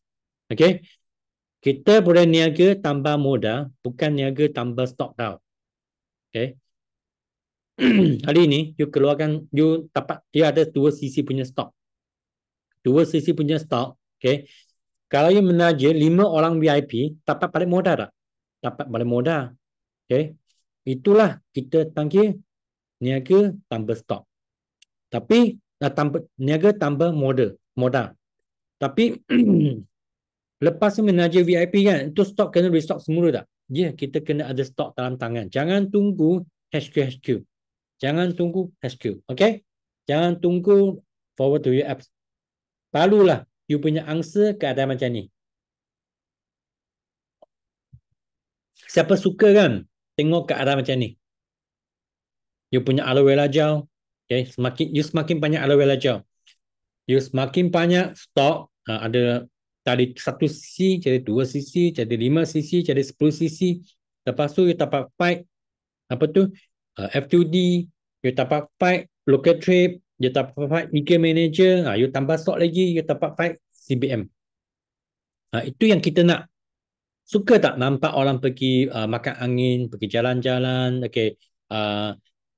Okay, kita boleh niaga tambah modal, bukan niaga tambah stok tau. Okay, hari ini you keluarkan, you dapat, you ada 2 sisi punya stok. 2 sisi punya stok. Okay, kalau you menaja 5 orang VIP, dapat balik modal tak? Dapat balik modal. Okay, itulah kita panggil niaga tambah stok. Tapi niaga tambah modal. Tapi lepas menaja VIP kan, itu stok kena restock semula tak? kita kena ada stok dalam tangan. Jangan tunggu HQ. Jangan tunggu HQ. Okay? Jangan tunggu forward to your apps. Barulah you punya angsa keadaan macam ni. Siapa suka kan tengok keadaan macam ni? You punya aloe vera gel. Okay? Semakin banyak aloe vera gel. You semakin banyak stok. Ada tadi 1 cc, jadi 2 cc, jadi 5 cc, jadi 10 cc. Lepas tu you dapat fight apa tu? F2D, you dapat fight local trade, you dapat fight e manager, you tambah stok lagi, you dapat fight CBM. Itu yang kita nak. Suka tak nampak orang pergi makan angin, pergi jalan-jalan, okay,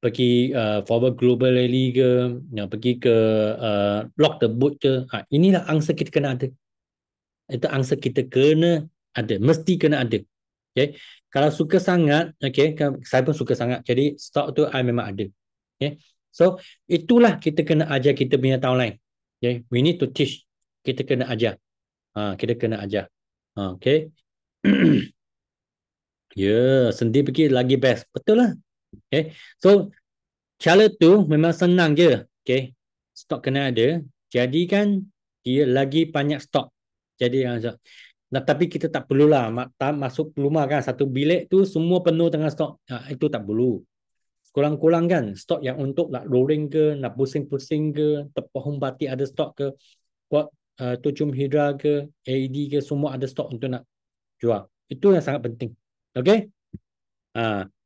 pergi forward global rally ke, pergi ke lock the boat ke. Inilah angsa kita kena ada. Itu angsa kita kena ada, mesti kena ada. Okay. Kalau suka sangat, okay, saya pun suka sangat. Jadi stok tu I memang ada. Okay. So itulah kita kena ajar kita punya downline. Okay. We need to teach. Kita kena ajar. Kita kena ajar. Okay. Sendiri pergi lagi best. Betul lah. Okay. So cara tu memang senang je. Okay. Stok kena ada. Jadikan dia lagi banyak stok. Jadi tapi kita tak perlulah masuk rumah kan, satu bilik tu semua penuh dengan stok. Itu tak perlu. Kurang-kurang kan stok yang untuk nak rolling ke, nak pusing-pusing ke, pohon batik ada stok ke, buat tucum hidra ke, AED ke, semua ada stok untuk nak jual. Itu yang sangat penting. Okay.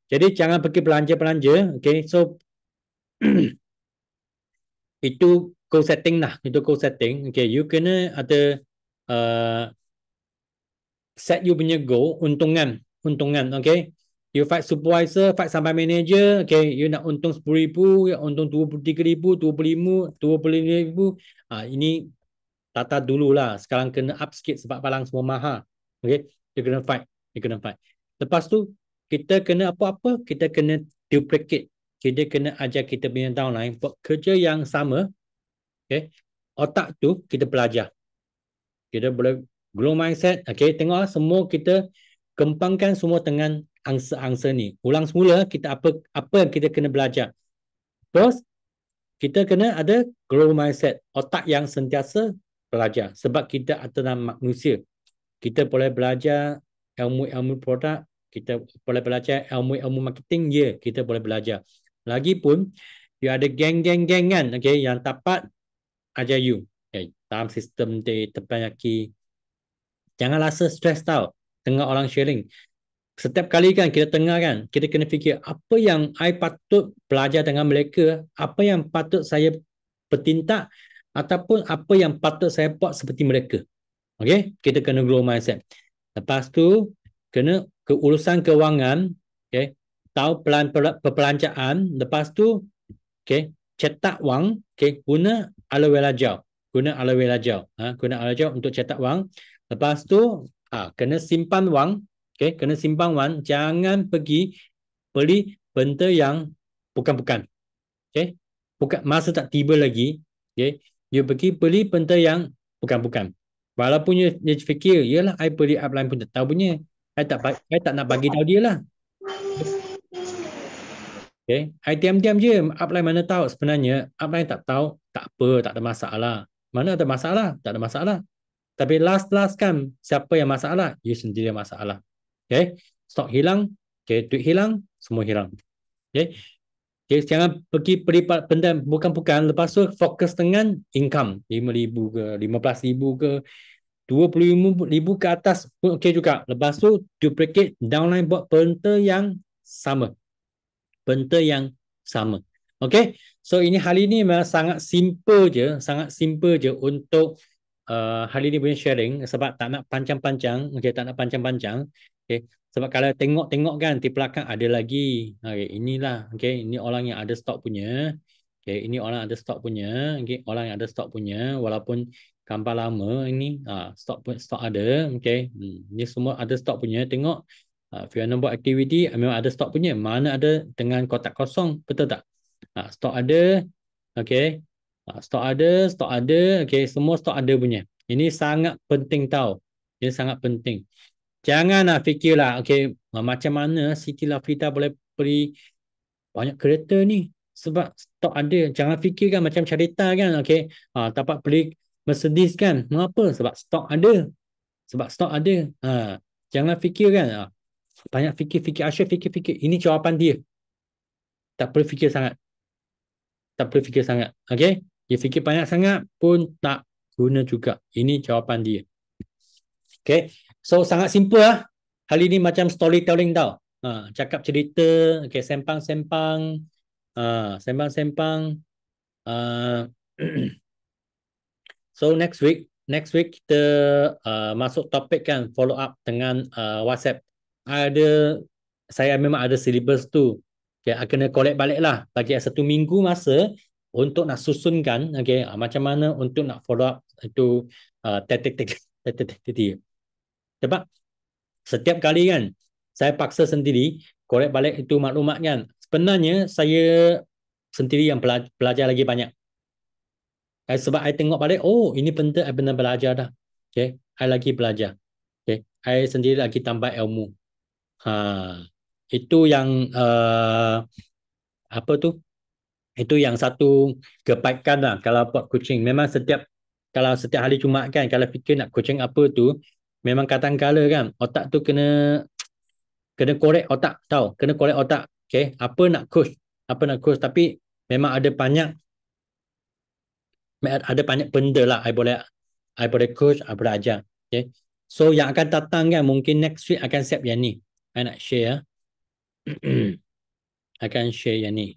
Jadi jangan pergi belanja-belanja. Okay. So itu goal setting lah. Itu goal setting. Okay. You kena ada set you punya goal, untungan, okay. You fight supervisor, fight sampai manager, okay. You nak untung 10,000, you untung 23,000, 25,000. Ini tata dululah. Sekarang kena up sikit sebab barang semua mahal. Okay. You kena fight. Lepas tu, kita kena apa-apa, kita kena duplicate. Kita kena ajar kita punya downline buat kerja yang sama. Okay. Otak tu kita belajar. Kita boleh grow mindset. Okay, tengoklah semua kita kembangkan semua dengan angsa-angsa ni. Ulang semula kita apa yang kita kena belajar. Terus kita kena ada grow mindset, otak yang sentiasa belajar. Sebab kita adalah manusia. Kita boleh belajar ilmu-ilmu produk, kita boleh belajar ilmu-ilmu marketing, kita boleh belajar. Lagipun you ada geng-geng-geng kan, okay, yang dapat ajar you. Okay, dalam sistem di teppanyaki. Jangan rasa stres tau tengah orang sharing. Setiap kali kan kita tengah kan, kita kena fikir apa yang I patut belajar dengan mereka, apa yang patut saya bertindak, ataupun apa yang patut saya buat seperti mereka. Okay, kita kena grow mindset. Lepas tu, kena ke urusan kewangan, okay, tahu perbelanjaan. Lepas tu, okay, cetak wang, okay, guna aloe vera gel. Guna aloe vera gel untuk cetak wang. Lepas tu, kena simpan wang. Okay, kena simpan wang. Jangan pergi beli benda yang bukan-bukan. Okay, masa tak tiba lagi. Okay, you pergi beli benda yang bukan-bukan. Walaupun you fikir, yalah, I beli upline pun tak tahu punya. I tak nak bagi tahu dia lah. Okay, I diam-diam je. Upline mana tahu sebenarnya. Upline tak tahu, tak apa, tak ada masalah. Mana ada masalah? Tak ada masalah. Tapi last kan, siapa yang masalah? You sendiri yang masalah. Okay, stok hilang, okay, duit hilang, semua hilang. Okay, jangan pergi beli benda bukan-bukan. Lepas tu fokus dengan income. 5,000 ke, 15,000 ke, 25,000 ke atas pun okay juga. Lepas tu duplicate downline buat benda yang sama. Okay, so ini hari ini memang sangat simple je untuk hari ini punya sharing, sebab tak nak panjang-panjang. Okay, tak nak panjang-panjang. Okay, sebab kalau tengok kan di belakang ada lagi. Okay, inilah. Okay, ini orang yang ada stok punya. Okay, ini orang ada stok punya. Okay, orang yang ada stok punya, walaupun gambar lama ini, stok ada. Okay, ini semua ada stok punya. Tengok. Fiona buat aktiviti, memang ada stok punya. Mana ada dengan kotak kosong, betul tak? Stok ada, okay. Stok ada, okay. Semua stok ada punya. Ini sangat penting tau. Ini sangat penting. Janganlah fikirlah, okay, macam mana Siti Lafita boleh beli banyak kereta ni sebab stok ada. Jangan fikirkan macam cerita kan, okay. Dapat beli Mercedes kan, mengapa? Sebab stok ada. Sebab stok ada. Jangan fikirkan. Banyak fikir-fikir. Asyik fikir-fikir. Ini jawapan dia. Tak perlu fikir sangat. Tak perlu fikir sangat. Okay. Dia fikir banyak sangat pun tak guna juga. Ini jawapan dia. Okay. So, sangat simple lah. Hal ini macam storytelling tau. Cakap cerita. Okay. Sempang-sempang. Sempang-sempang. So next week kita masuk topik kan, follow up dengan WhatsApp. Saya memang ada syllabus tu. Okay, kena collect balik lah. Bagi 1 minggu masa untuk nak susunkan, okay, macam mana untuk nak follow up itu tetek. Sebab setiap kali kan, saya paksa sendiri collect balik itu maklumat kan. Sebenarnya saya sendiri yang belajar lagi banyak. Sebab I tengok balik, oh ini benda I benar belajar dah. Okay, I lagi belajar. Okay, I sendiri lagi tambah ilmu. Itu yang apa tu? Itu yang satu kebaikan lah kalau buat coaching. Memang kalau setiap hari Jumaat kan, kalau fikir nak coaching apa tu, memang kadang-kala kan, otak tu kena korek otak, tahu? Kena korek otak. Okay, apa nak coach. Tapi memang ada banyak benda lah I boleh coach, I boleh ajar. Okay. So yang akan datang kan mungkin next week akan siap yang ni. I nak share. Akan share yang ni.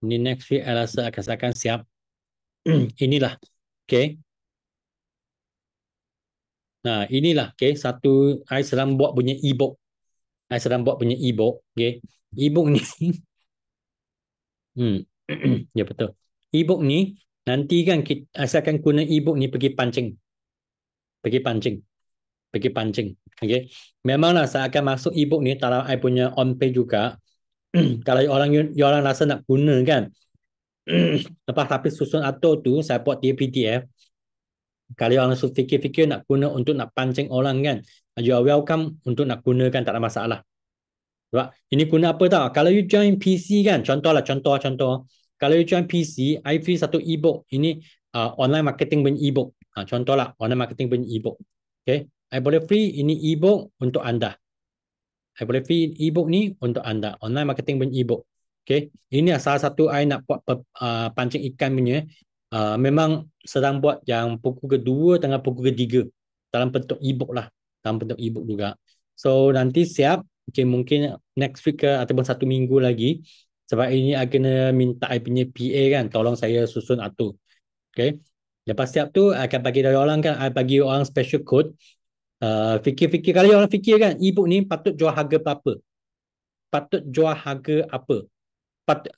Ini next week I rasa akan siap. Inilah. Okay. Nah, inilah. Okay. Satu, I sedang buat punya e-book. Okay. E-book ni. Ya betul. E-book ni, nanti kan saya akan guna e-book ni pergi pancing. Pergi pancing. Okay. Memanglah saya akan masuk e-book ni dalam I punya on page juga. Kalau orang rasa nak guna kan. Lepas habis susun atur tu, saya buat dia PDF. Kalau orang fikir-fikir nak guna untuk nak pancing orang kan, you are welcome untuk nak gunakan, tak ada masalah. Sebab ini guna apa tau? Kalau you join PC kan, contoh. Kalau you join PC, I free satu e-book. Ini online marketing punya e-book. Contohlah, online marketing punya e-book. Okay. I boleh free ini e-book untuk anda. I boleh free e-book ni untuk anda. Online marketing punya e-book. Okay. Ini salah satu I nak buat pancing ikan punya. Memang sedang buat yang pukul kedua tengah pukul ketiga. Dalam bentuk e-book lah. Dalam bentuk e-book juga. So nanti siap. Okay, mungkin next week ke ataupun 1 minggu lagi. Sebab ini I kena minta I punya PA kan. Tolong saya susun atur. Okay. Lepas siap tu, I akan bagi dari orang kan. I bagi orang special code. Fikir-fikir, kalau orang fikir kan, e-book ni patut jual harga berapa?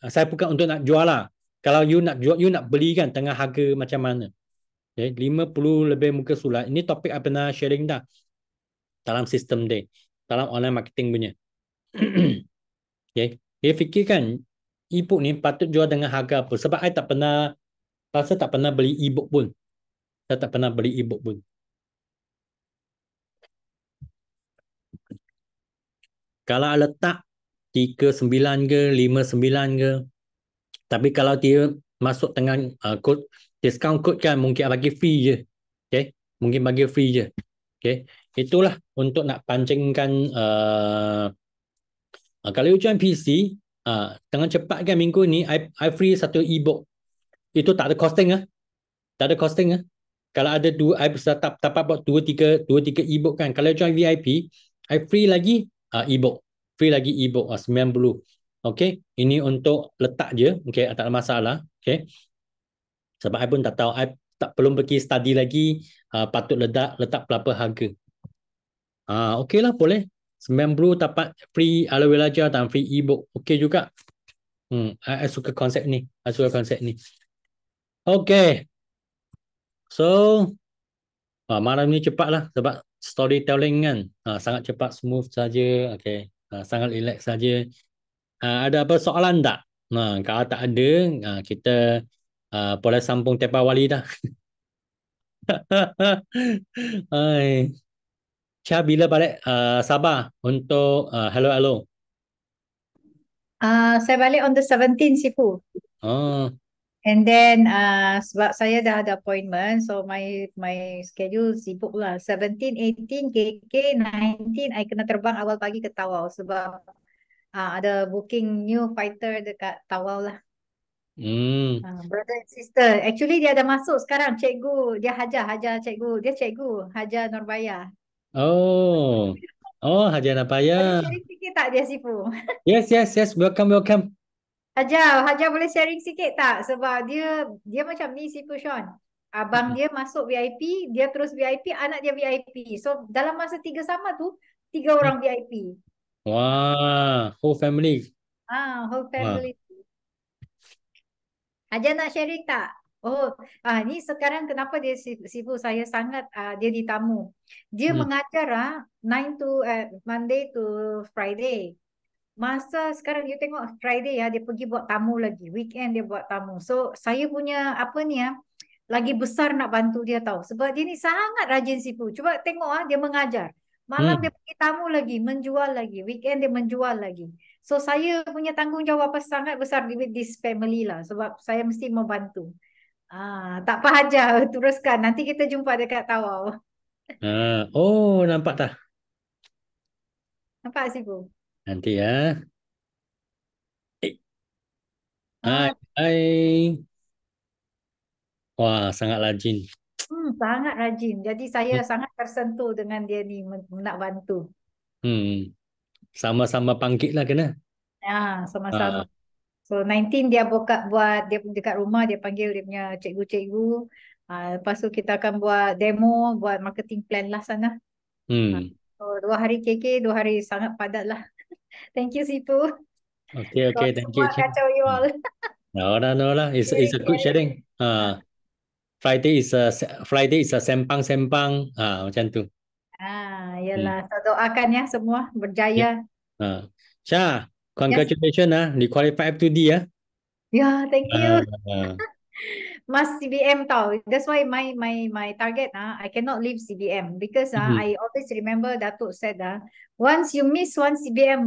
Saya bukan untuk nak jual lah. Kalau you nak jual, you nak beli kan, tengah harga macam mana? Okay, 50 lebih muka surat. Ini topik I pernah sharing dah dalam sistem dia, dalam online marketing punya. Okay. Dia fikir kan, e-book ni patut jual dengan harga apa? Sebab I tak pernah beli e-book pun. Saya tak pernah beli e-book pun. Kalau letak 39 ke 59 ke, tapi kalau dia masuk dengan code discount code kan, mungkin bagi free je. Okay, mungkin bagi free je. Okay, itulah untuk nak pancingkan kalau you join PC dengan cepat kan minggu ni I free satu e-book. Itu tak ada costing ah. Tak ada costing ah. Kalau ada dua, I bisa dapat buat dua tiga e-book kan. Kalau join VIP, I free lagi e-book. Free lagi e-book 90. Okay, ini untuk letak je. Okay, tak ada masalah. Okay. Sebab I pun tak tahu. I tak belum pergi study lagi patut letak berapa harga. Okay lah, boleh. 90 dapat free ala belajar dan free e-book. Okay juga. I suka konsep ni. Okay. So, malam ni cepat lah sebab storytelling kan. Sangat cepat, smooth saja. Okay. Sangat relax saja. Ada apa soalan tak? Kalau tak ada, kita boleh sambung tempoh wali dah. Hai. Cha bila balik Sabah untuk hello hello. Saya balik on the 17th, Sifu. Oh, And then sebab saya dah ada appointment, so my schedule sibuk lah. 17, 18, KK, 19, I kena terbang awal pagi ke Tawau sebab ada booking new fighter dekat Tawau lah. hmm. Brother and sister. Actually dia dah masuk sekarang, cikgu. Dia hajar cikgu. Dia cikgu, Hajar Nurbaya. Oh, oh Haji Boleh Napaya. sharing sikit tak dia, Sifu? Yes, yes, yes. Welcome, welcome. Hajar boleh sharing sikit tak? Sebab dia macam ni si Sean. Abang dia masuk VIP, dia terus VIP, anak dia VIP. So dalam masa tiga sama tu, tiga orang VIP. Wah, whole family. Whole Wah. family. Hajar nak sharing tak? Oh, ni sekarang kenapa dia Sifu saya sangat dia ditamu. Dia Hmm. mengajar 9 to Monday to Friday. Masa sekarang you tengok Friday dia pergi buat tamu lagi. Weekend dia buat tamu. So saya punya apa ni lagi besar nak bantu dia tahu. Sebab dia ni sangat rajin sipu. Cuba tengok dia mengajar. Malam Hmm. dia pergi tamu lagi, menjual lagi. Weekend dia menjual lagi. So saya punya tanggungjawab apa sangat besar with this family lah. Sebab saya mesti membantu. Tak apa aja teruskan. Nanti kita jumpa dekat Tawau. Oh, nampak tak? Nampak sipu? Nanti ya. Eh, hai, Ah, hai. Wah, sangat rajin. sangat rajin. Jadi saya Hmm. sangat tersentuh dengan dia ni nak bantu. Hmm. Sama-sama bangkit lah kena. Sama-sama. Ah. So 19 dia buat dia dekat rumah dia panggil dia punya cikgu-cikgu. Lepas tu kita akan buat demo, buat marketing plan lah sana. Ah, Hmm. so 2 hari KK, 2 hari sangat padat lah. Thank you Sipu. Okay, okay. Sorry Thank you, semua Chan. kacau you Hmm. all. No, no, no lah. It's Sharing, a good sharing. sharing. Ah, Friday is a sempang-sempang. Macam tu. Hmm. Yelah. So doakan ya semua Yeah. berjaya. Syah, Yes. congratulations di qualify F2D ya. Ya, thank Ah, you. ah. Mas CBM tau. That's why my target I cannot leave CBM because Hmm. I always remember Datuk said once you miss one CBM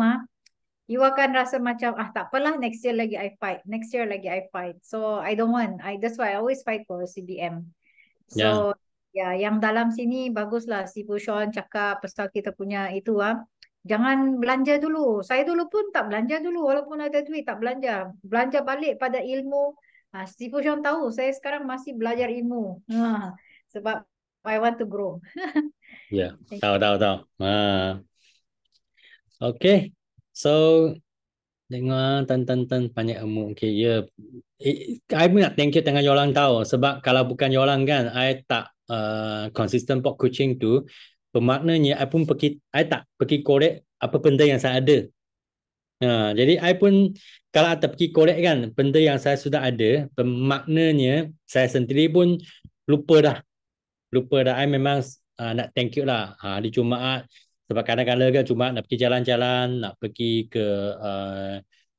you akan rasa macam tak apalah next year lagi I fight. Next year lagi I fight. So I don't want. That's why I always fight for CBM. Ya, So ya yang dalam sini baguslah si Bushon cakap pasal kita punya itu Jangan belanja dulu. Saya dulu pun tak belanja dulu walaupun ada duit tak belanja. Belanja balik pada ilmu. Si Bushon tahu saya sekarang masih belajar ilmu. Sebab I want to grow. ya. Thank Tahu, you. tahu, tahu. Okay. So, dengan tan banyak ilmu. Okay, ya. I pun nak thank you dengan Yolang tahu. Sebab kalau bukan Yolang kan, I tak consistent pop coaching tu. Bermaknanya, I tak pergi korek apa benda yang saya ada. Jadi I pun kalau tak pergi korek kan, benda yang saya sudah ada, bermaknanya saya sendiri pun lupa dah. Lupa dah. I memang nak thank you lah. Di Jumaat, sebab kadang-kadang kan Jumaat nak pergi jalan-jalan, nak pergi ke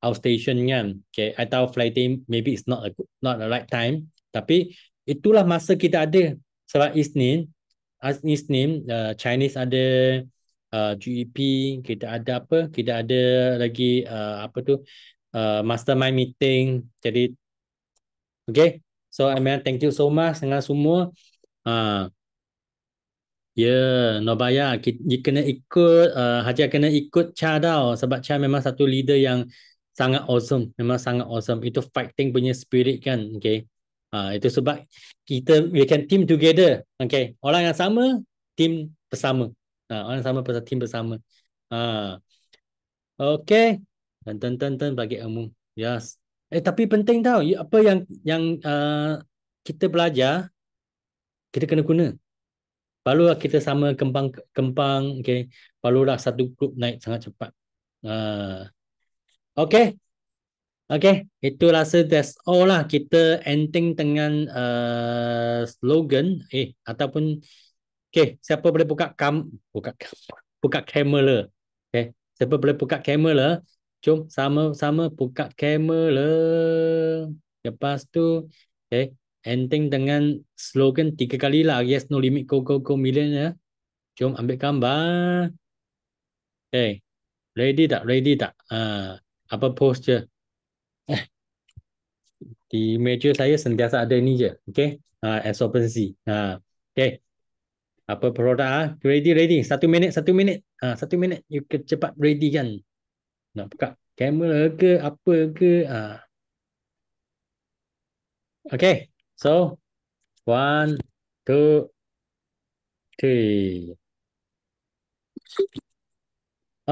outstation kan. Okay, I tahu flight time maybe it's not the right time, tapi itulah masa kita ada. Sebab Isnin Chinese ada GEP, kita ada apa? Kita ada lagi apa tu? Mastermind meeting. Jadi okay. So I mean thank you so much dengan semua. Uh, Ya, Nobaya, kita kena ikut, Haji kena ikut Cha tau. Sebab Cha memang satu leader yang sangat awesome. Memang sangat awesome. Itu fighting punya spirit kan. Okay. Itu sebab we can team together. Okay. Orang yang sama, team bersama. Orang yang sama, team bersama. Okay. Dan bagi ilmu. Yes. Tapi penting tau. Apa yang kita belajar, kita kena guna. Barulah kita sama kembang, okay. Barulah satu grup naik sangat cepat. Okay, okay. Itu rasa that's all lah. Kita ending dengan slogan, ataupun, okay. Siapa boleh buka kamera, okay. Siapa boleh buka kamera? Jom sama-sama buka kamera. Lepas tu, okay. Ending dengan slogan 3 kali lah. Yes, no limit, go, go, go, million ya. Jom ambil gambar. Okay. Ready tak? Ready tak? Apa pose je? Di meja saya sentiasa ada ini je. Okay. Absorbency. Okay. Apa produk? Ready, ready. 1 minit, 1 minit. 1 minit. You cepat ready kan? Nak buka kamera ke apa ke? Okay. So, 1, 2, 3.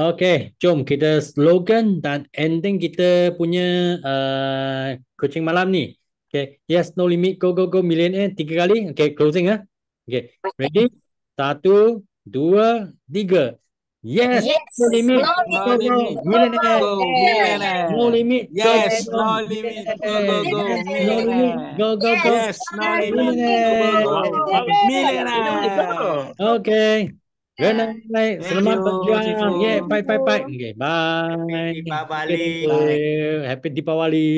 Okay, jom kita slogan dan ending kita punya coaching malam ni. Okay, yes, no limit, go, go, go, millionaire. 3 kali. Okay, closing ah. Okay, ready? 1, 2, 3. Yes, Yes, no limit, no go, No go, limit, go, limit. go, go, millionaire. Go No millionaire. limit, go, go, Yes, go, no limit. Go, millionaire. go, go Yes, no limit, millionaire. go, go, go, Yes, Yes, no no limit. limit, Go, go, millionaire. go. Millionaire. Okay. Good night. Thank you, Selamat berjuang. Cipu. Yeah, bye, bye, bye. you. Okay, bye. Happy Okay, Deepavali. thank you. Bye. Happy Deepavali.